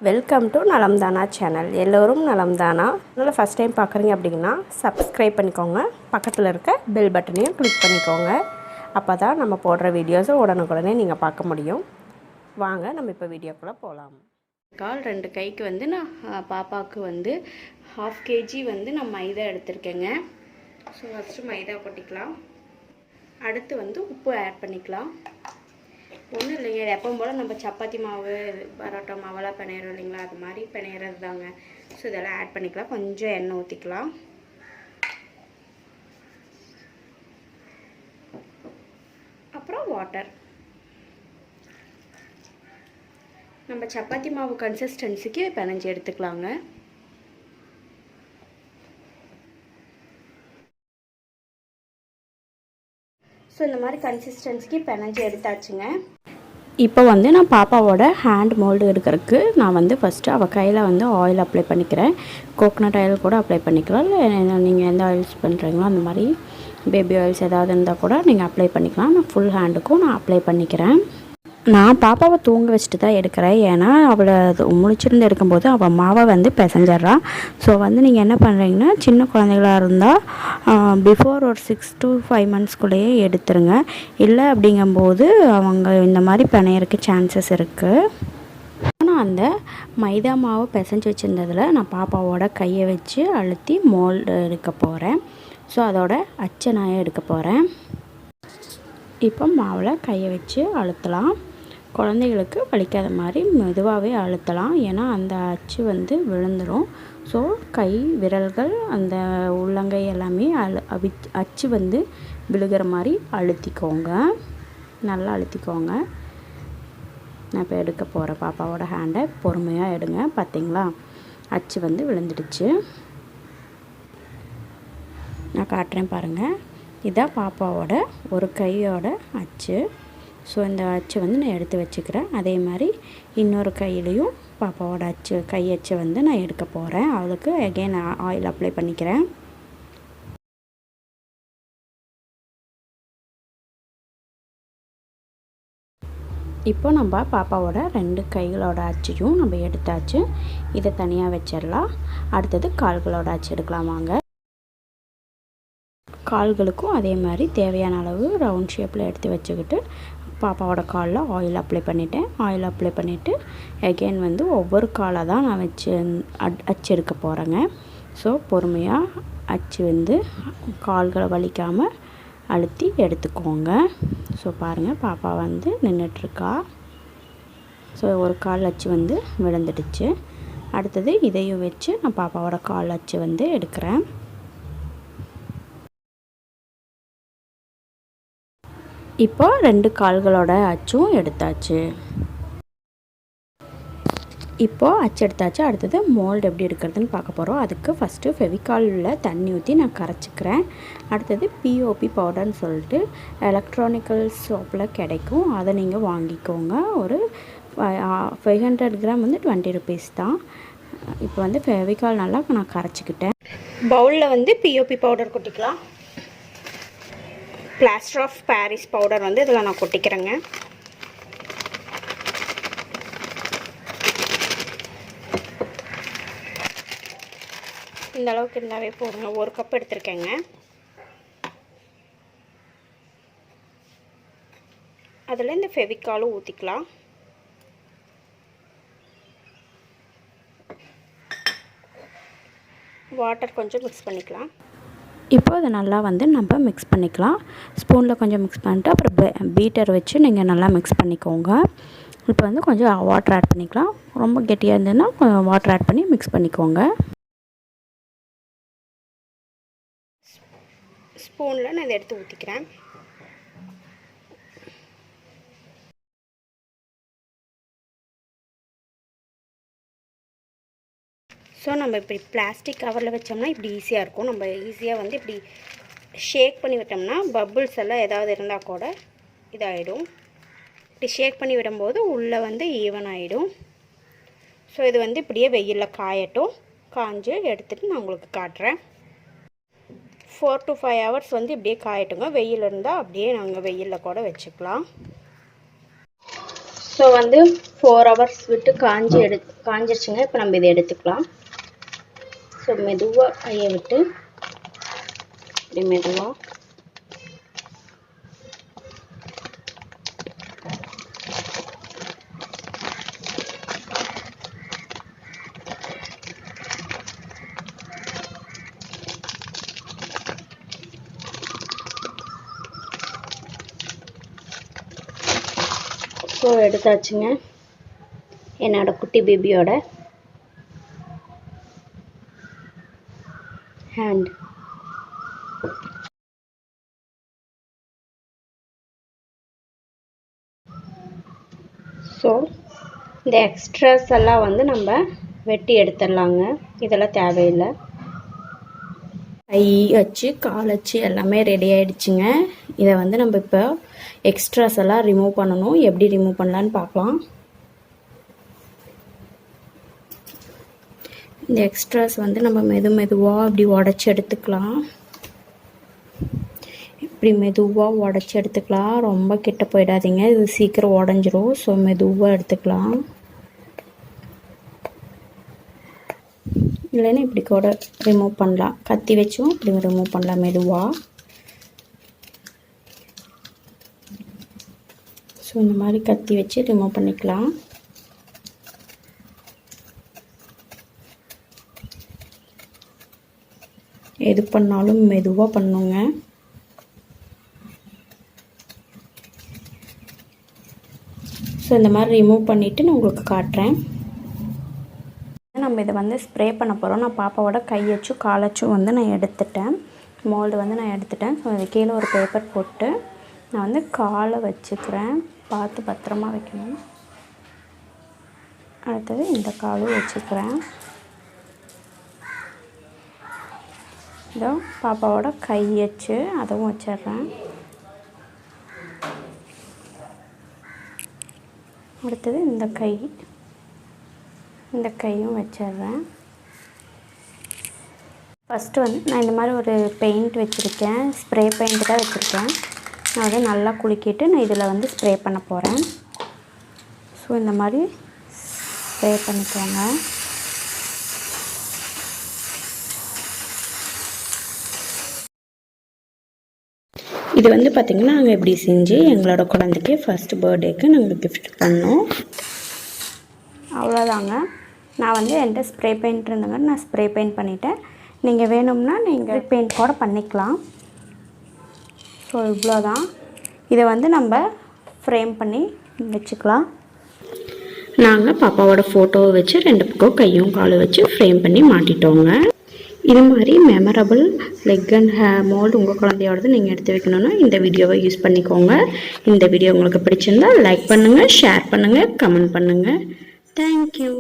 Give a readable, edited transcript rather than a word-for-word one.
Welcome to நலம்தானா channel. எல்லோரும் நலம்தானா. அதனால் first time பார்க்குறீங்க அப்படின்னா சப்ஸ்கிரைப் பண்ணிக்கோங்க. பக்கத்தில் இருக்க பெல் பட்டனையும் கிளிக் பண்ணிக்கோங்க. அப்போ தான் நம்ம போடுற வீடியோஸை உடனுக்குடனே நீங்கள் பார்க்க முடியும். வாங்க நம்ம இப்போ வீடியோக்குள்ளே போகலாம். 2 கைக்கு வந்து நான் பாப்பாவுக்கு வந்து 1/2 kg வந்து நான் மைதா எடுத்திருக்கேங்க. ஸோ ஃபஸ்ட்டு மைதா கொட்டிக்கலாம். அடுத்து வந்து உப்பு ஆட் பண்ணிக்கலாம். ஒன்றும் இல்லைங்க, எப்பவும் போல் நம்ம சப்பாத்தி மாவு பரோட்டா மாவெல்லாம் பிணையிறோம் இல்லைங்களா, அது மாதிரி பிணையிறது தாங்க. ஸோ இதெல்லாம் ஆட் பண்ணிக்கலாம். கொஞ்சம் எண்ணெய் ஊற்றிக்கலாம். அப்புறம் வாட்டர். நம்ம சப்பாத்தி மாவு கன்சிஸ்டன்சிக்கு பிணைஞ்சி எடுத்துக்கலாங்க. ஸோ இந்த மாதிரி கன்சிஸ்டன்சிக்கு பிணைஞ்சி எடுத்தாச்சுங்க. இப்போ வந்து நான் பாப்பாவோட ஹேண்ட் மோல்டு எடுக்கிறதுக்கு நான் வந்து ஃபஸ்ட்டு அவள் கையில் வந்து ஆயில் அப்ளை பண்ணிக்கிறேன். கோகோனட் ஆயில் கூட அப்ளை பண்ணிக்கலாம். இல்லை நீங்கள் எந்த ஆயில்ஸ் பண்ணுறீங்களோ அந்த மாதிரி பேபி ஆயில்ஸ் ஏதாவது இருந்தால் கூட நீங்கள் அப்ளை பண்ணிக்கலாம். நான் ஃபுல் ஹேண்டுக்கும் நான் அப்ளை பண்ணிக்கிறேன். நான் பாப்பாவை தூங்க வச்சுட்டு தான் எடுக்கிறேன். ஏன்னா அவளை முழிச்சிருந்து எடுக்கும்போது அவள் மாவை வந்து பிசைஞ்சிட்றான். ஸோ வந்து நீங்கள் என்ன பண்ணுறீங்கன்னா, சின்ன குழந்தைகளாக இருந்தால் பிஃபோர் ஒரு 6 to 5 monthsக்குள்ளேயே எடுத்துருங்க. இல்லை அப்படிங்கும்போது அவங்க இந்த மாதிரி பிணையறக்கு சான்சஸ் இருக்குது. ஆனால் அந்த மைதா மாவு பிசைஞ்சு வச்சுருந்ததில் நான் பாப்பாவோட கையை வச்சு அழுத்தி மோல்டு எடுக்க போகிறேன். ஸோ அதோட அச்சை நான் எடுக்க போகிறேன். இப்போ மாவில் கையை வச்சு அழுத்தலாம். குழந்தைகளுக்கு வலிக்காத மாதிரி மெதுவாகவே அழுத்தலாம். ஏன்னா அந்த அச்சு வந்து விழுந்துடும். ஸோ கை விரல்கள் அந்த உள்ளங்கை எல்லாமே அச்சு வந்து விழுகிற மாதிரி அழுத்திக்கோங்க. நல்லா அழுத்திக்கோங்க. நான் இப்போ எடுக்க போகிறேன் பாப்பாவோட ஹேண்டை. பொறுமையாக எடுங்க. பார்த்தீங்களா, அச்சு வந்து விழுந்துடுச்சு. நான் காட்டுறேன் பாருங்கள். இதான் பாப்பாவோட ஒரு கையோட அச்சு. ஸோ இந்த அச்சு வந்து நான் எடுத்து வச்சுக்கிறேன். அதே மாதிரி இன்னொரு கையிலையும் பாப்பாவோட அச்சு கை அச்சை வந்து நான் எடுக்க போகிறேன். அவளுக்கு அகெயின் ஆயில் அப்ளை பண்ணிக்கிறேன். இப்போ நம்ம பாப்பாவோட 2 கைகளோட அச்சையும் நம்ம எடுத்தாச்சு. இதை தனியாக வச்சிடலாம். அடுத்தது கால்களோட அச்சு எடுக்கலாம் வாங்க. கால்களுக்கும் அதே மாதிரி தேவையான அளவு ரவுண்ட் ஷேப்பில் எடுத்து வச்சுக்கிட்டு பாப்பாவோட காலில் ஆயில் அப்ளை பண்ணிட்டேன். ஆயில் அப்ளை பண்ணிவிட்டு அகெயின் வந்து ஒவ்வொரு காலாக தான் நான் வச்சு அச்சு எடுக்க போகிறேங்க. ஸோ பொறுமையாக அச்சு வந்து கால்களை வலிக்காமல் அழுத்தி எடுத்துக்கோங்க. ஸோ பாருங்கள், பாப்பா வந்து நின்றுட்டுருக்கா. ஸோ ஒரு கால் அச்சு வந்து விழுந்துடுச்சு. அடுத்தது இதையும் வச்சு நான் பாப்பாவோட கால் அச்சு வந்து எடுக்கிறேன். இப்போ 2 கால்களோட அச்சும் எடுத்தாச்சு. இப்போது அச்சு எடுத்தாச்சு. அடுத்தது மோல்டு எப்படி எடுக்கிறதுன்னு பார்க்க போகிறோம். அதுக்கு ஃபஸ்ட்டு ஃபெவிகாலில் தண்ணி ஊற்றி நான் கரைச்சிக்கிறேன். அடுத்தது பிஓபி பவுடர்னு சொல்லிட்டு எலக்ட்ரானிக்கல் ஷாப்பில் கிடைக்கும். அதை நீங்கள் வாங்கிக்கோங்க. ஒரு 500 கிராம் வந்து 20 rupees தான். இப்போ வந்து ஃபெவிகால் நல்லா நான் கரைச்சிக்கிட்டேன். பவுலில் வந்து பிஓபி பவுடர் கொட்டிக்கலாம். பிளாஸ்டர் ஆஃப் பாரிஸ் பவுடர் வந்து இதில் நான் கொட்டிக்கிறேங்க. இந்த அளவுக்கு இருந்தாவே போடுங்க. 1 கப் எடுத்திருக்கேங்க. அதில் இந்த ஃபெவிகாலும் ஊற்றிக்கலாம். வாட்டர் கொஞ்சம் மிக்ஸ் பண்ணிக்கலாம். இப்போ அதை நல்லா வந்து நம்ம மிக்ஸ் பண்ணிக்கலாம். ஸ்பூனில் கொஞ்சம் மிக்ஸ் பண்ணிட்டு அப்புறம் பீட்டர் வச்சு நீங்கள் நல்லா மிக்ஸ் பண்ணிக்கோங்க. இப்போ வந்து கொஞ்சம் வாட்டர் ஆட் பண்ணிக்கலாம். ரொம்ப கெட்டியாக இருந்ததுன்னா கொஞ்சம் வாட்டர் ஆட் பண்ணி மிக்ஸ் பண்ணிக்கோங்க. ஸ்பூனில் நான் இதை எடுத்து ஊற்றிக்கிறேன். ஸோ நம்ம இப்படி பிளாஸ்டிக் கவரில் வச்சோம்னா இப்படி ஈஸியாக இருக்கும். நம்ம ஈஸியாக வந்து இப்படி ஷேக் பண்ணி விட்டோம்னா பபுள்ஸ் எல்லாம் ஏதாவது இருந்தால் கூட இதாகிடும். இப்படி ஷேக் பண்ணி விடும்போது உள்ளே வந்து ஈவன் ஆகிடும். ஸோ இது வந்து இப்படியே வெயிலில் காயட்டும். காஞ்சு எடுத்துகிட்டு நான் உங்களுக்கு காட்டுறேன். 4 to 5 hours வந்து இப்படியே காயட்டுங்க. வெயில் இருந்தால் அப்படியே நாங்கள் வெயிலில் கூட வச்சுக்கலாம். ஸோ வந்து 4 hours விட்டு காஞ்சிருச்சுங்க. இப்போ நம்ம இதை எடுத்துக்கலாம். ஸோ மெதுவாக கையை விட்டு இப்படி மெதுவாக ஸோ எடுத்தாச்சுங்க என்னோட குட்டி பேபியோட ஹேண்ட். ஸோ இந்த எக்ஸ்ட்ராஸ் எல்லாம் வந்து நம்ம வெட்டி எடுத்துடலாங்க. இதெல்லாம் தேவையில்லை. கை வச்சு கால் வச்சு எல்லாமே ரெடி ஆகிடுச்சுங்க. இதை வந்து நம்ம இப்போ எக்ஸ்ட்ராஸ் எல்லாம் ரிமூவ் பண்ணணும். எப்படி ரிமூவ் பண்ணலான்னு பார்க்கலாம். இந்த எக்ஸ்ட்ராஸ் வந்து நம்ம மெதுவாக அப்படி உடச்சி எடுத்துக்கலாம். இப்படி மெதுவாக உடச்சி எடுத்துக்கலாம். ரொம்ப கிட்ட போயிடாதீங்க, இது சீக்கிரம் உடஞ்சிரும். ஸோ மெதுவாக எடுத்துக்கலாம். இல்லைன்னா இப்படி கூட ரிமூவ் பண்ணலாம். கத்தி வச்சும் இப்படி ரிமூவ் பண்ணலாம் மெதுவாக. ஸோ இந்த மாதிரி கத்தி வச்சு ரிமூவ் பண்ணிக்கலாம். எது பண்ணாலும் மெதுவாக பண்ணுங்க. ஸோ இந்த மாதிரி ரிமூவ் பண்ணிவிட்டு நான் உங்களுக்கு காட்டுறேன். நம்ம இதை வந்து ஸ்ப்ரே பண்ண போகிறோம். நான் பாப்பாவோட கையச்சும் காலச்சும் வந்து நான் எடுத்துட்டேன். மோல்டு வந்து நான் எடுத்துட்டேன். ஸோ அது கீழே ஒரு பேப்பர் போட்டு நான் வந்து காலை வச்சுக்கிறேன். பார்த்து பத்திரமா வைக்கணும். அடுத்தது இந்த காலும் வச்சுக்கிறேன். இதோ பாப்பாவோட கையச்சு அதுவும் வச்சிடுறேன். அடுத்தது இந்த கையும் வச்சிடுறேன். ஃபஸ்ட்டு வந்து நான் இந்த மாதிரி ஒரு பெயிண்ட் வச்சுருக்கேன். ஸ்ப்ரே பெயிண்ட் தான் வச்சுருக்கேன். நான் அதை நல்லா குலுக்கிட்டு நான் இதில் வந்து ஸ்ப்ரே பண்ண போகிறேன். ஸோ இந்த மாதிரி ஸ்ப்ரே பண்ணிக்கோங்க. இது வந்து பார்த்திங்கன்னா நாங்கள் இப்படி செஞ்சு எங்களோட குழந்தைக்கு ஃபஸ்ட்டு பர்த்டேக்கு நாங்கள் கிஃப்ட் பண்ணோம். அவ்வளோதாங்க. நான் வந்து என்கிட்ட ஸ்ப்ரே பெயிண்ட் இருந்தங்க, நான் ஸ்ப்ரே பெயிண்ட் பண்ணிவிட்டேன். நீங்கள் வேணும்னா நீங்கள் பெயிண்ட் கூட பண்ணிக்கலாம். ஸோ இவ்வளோதான். இதை வந்து நம்ம ஃப்ரேம் பண்ணி வச்சுக்கலாம். நாங்கள் பாப்பாவோட ஃபோட்டோவை வச்சு 2 பக்கம் கையும் காலும் வச்சு ஃப்ரேம் பண்ணி மாட்டிட்டோங்க. இது மாதிரி மெமரபிள் லெக் அண்ட் மோல்டு உங்கள் குழந்தையோடது நீங்கள் எடுத்து வைக்கணுன்னா இந்த வீடியோவை யூஸ் பண்ணிக்கோங்க. இந்த வீடியோ உங்களுக்கு பிடிச்சிருந்தால் லைக் பண்ணுங்கள், ஷேர் பண்ணுங்கள், கமெண்ட் பண்ணுங்கள். தேங்க்யூ.